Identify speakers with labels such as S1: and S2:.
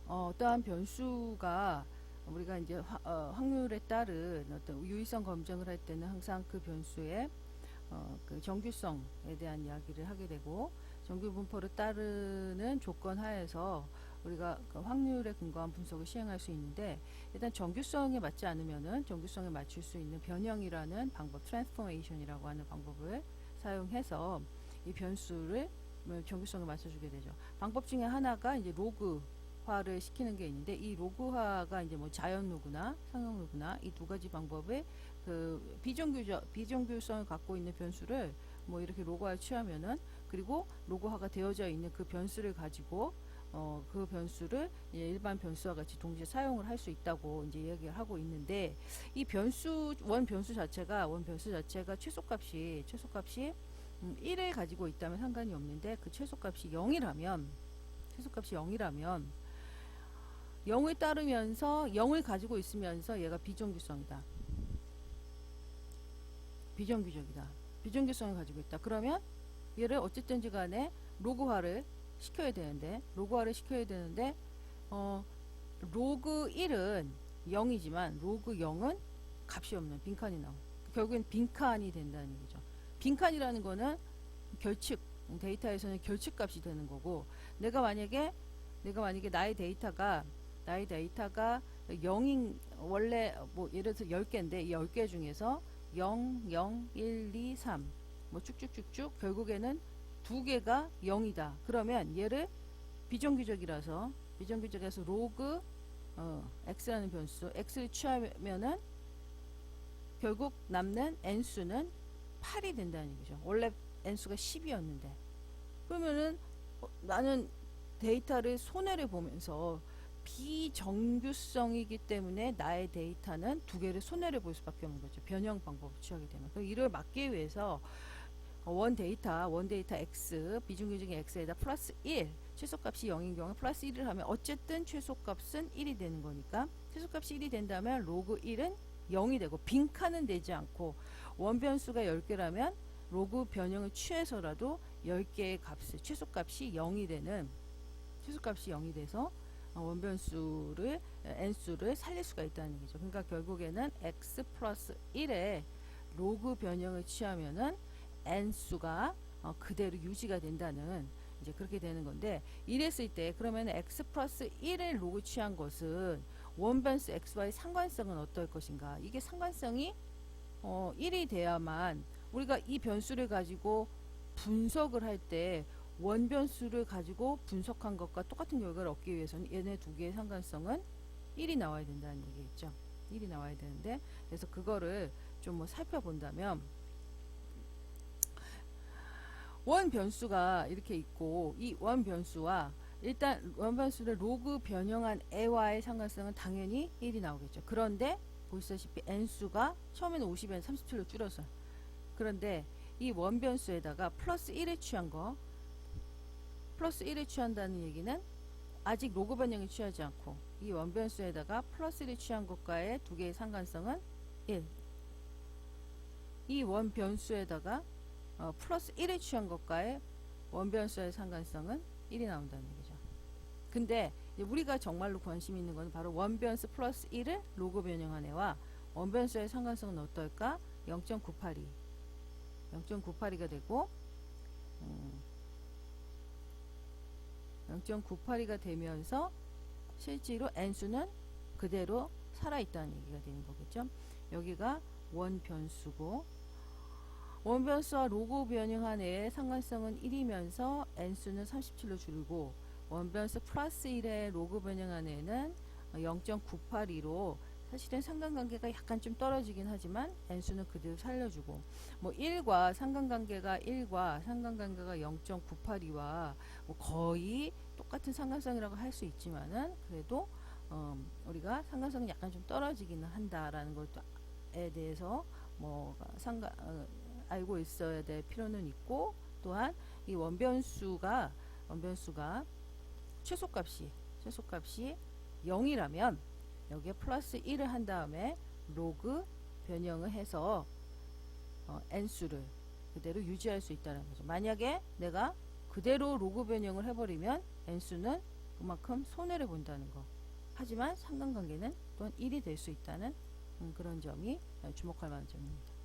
S1: 어떠한 변수가 우리가 이제 확률에 따른 어떤 유의성 검증을 할 때는 항상 그 변수의 그 정규성에 대한 이야기를 하게 되고, 정규 분포를 따르는 조건 하에서 우리가 그 확률에 근거한 분석을 시행할 수 있는데, 일단 정규성에 맞지 않으면은 정규성에 맞출 수 있는 변형이라는 방법, 트랜스포메이션이라고 하는 방법을 사용해서 이 변수를 정규성에 맞춰주게 되죠. 방법 중에 하나가 이제 로그화를 시키는 게 있는데, 이 로그화가 이제 뭐 자연 로그나 상용 로그나 이 두 가지 방법의 그 비정규성을 갖고 있는 변수를 뭐 이렇게 로그화에 취하면은, 그리고 로그화가 되어져 있는 그 변수를 가지고 그 변수를 일반 변수와 같이 동시에 사용을 할 수 있다고 이제 얘기를 하고 있는데, 이 원 변수 자체가 최소값이 1을 가지고 있다면 상관이 없는데, 그 최소값이 0이라면 0을 따르면서 0을 가지고 있으면서 얘가 비정규성이다. 비정규적이다. 비정규성을 가지고 있다. 그러면 얘를 어쨌든지 간에 로그화를 시켜야 되는데 로그 1은 0이지만 로그 0은 값이 없는 빈칸이 나오고, 결국엔 빈칸이 된다는 얘기죠. 빈칸이라는 거는 결측, 데이터에서는 결측 값이 되는 거고, 내가 만약에 나의 데이터가 0인, 원래 뭐 예를 들어서 10개인데 이 10개 중에서 0, 0, 1, 2, 3 뭐 쭉쭉쭉쭉 결국에는 2개가 0이다. 그러면 얘를 비정규적이라서 로그 x라는 변수 x를 취하면은 결국 남는 n수는 8이 된다는 얘기죠. 원래 n수가 10이었는데, 그러면은 나는 데이터를 손해를 보면서 비정규성이기 때문에 나의 데이터는 2개를 손해를 볼 수밖에 없는 거죠. 변형 방법을 취하게 되면. 그럼 이를 막기 위해서 원 데이터 x, 비정규적인 x에다 플러스 1, 최소값이 0인 경우에 플러스 1을 하면 어쨌든 최소값은 1이 되는 거니까, 최소값이 1이 된다면 로그 1은 0이 되고 빈칸은 되지 않고, 원변수가 10개라면 로그 변형을 취해서라도 10개의 값을 최소값이 0이 돼서 원변수를 n수를 살릴 수가 있다는 얘기죠. 그러니까 결국에는 x 플러스 1에 로그 변형을 취하면은 n수가 그대로 유지가 된다는, 이제 그렇게 되는 건데, 이랬을 때 그러면 x 플러스 1을 로그 취한 것은 원변수 x와의 상관성은 어떨 것인가. 이게 상관성이 1이 돼야만 우리가 이 변수를 가지고 분석을 할 때 원변수를 가지고 분석한 것과 똑같은 결과를 얻기 위해서는 얘네 두 개의 상관성은 1이 나와야 된다는 얘기겠죠. 1이 나와야 되는데, 그래서 그거를 좀 뭐 살펴본다면, 원 변수가 이렇게 있고, 이 원 변수와 일단 원 변수를 로그 변형한 애와의 상관성은 당연히 1이 나오겠죠. 그런데 보시다시피 n수가 처음에는 50에는 37로 줄었어요. 그런데 이 원 변수에다가 플러스 1을 취한다는 얘기는 아직 로그 변형을 취하지 않고, 이 원 변수에다가 플러스 1을 취한 것과의 두 개의 상관성은 1. 이 원 변수에다가 플러스 1을 취한 것과의 원변수의 상관성은 1이 나온다는 얘기죠. 근데 우리가 정말로 관심 있는 것은 바로 원변수 플러스 1을 로그 변형한 애와 원변수의 상관성은 어떨까? 0.982가 되고, 0.982가 되면서 실제로 n수는 그대로 살아있다는 얘기가 되는 거겠죠. 여기가 원변수고, 원변수와 로그 변형한 애의 상관성은 1이면서 n수는 37로 줄고, 원변수 플러스 1의 로그 변형한 애는 0.982로 사실은 상관관계가 약간 좀 떨어지긴 하지만 n수는 그대로 살려주고, 뭐 1과 상관관계가 0.982와 뭐 거의 똑같은 상관성이라고 할 수 있지만은, 그래도 우리가 상관성이 약간 좀 떨어지기는 한다라는 것에 대해서 뭐 알고 있어야 될 필요는 있고, 또한 이 원변수가 최소값이 0이라면 여기에 플러스 1을 한 다음에 로그 변형을 해서 n수를 그대로 유지할 수 있다는 거죠. 만약에 내가 그대로 로그 변형을 해버리면 n수는 그만큼 손해를 본다는 거. 하지만 상관관계는 또한 1이 될 수 있다는 그런 점이 주목할 만한 점입니다.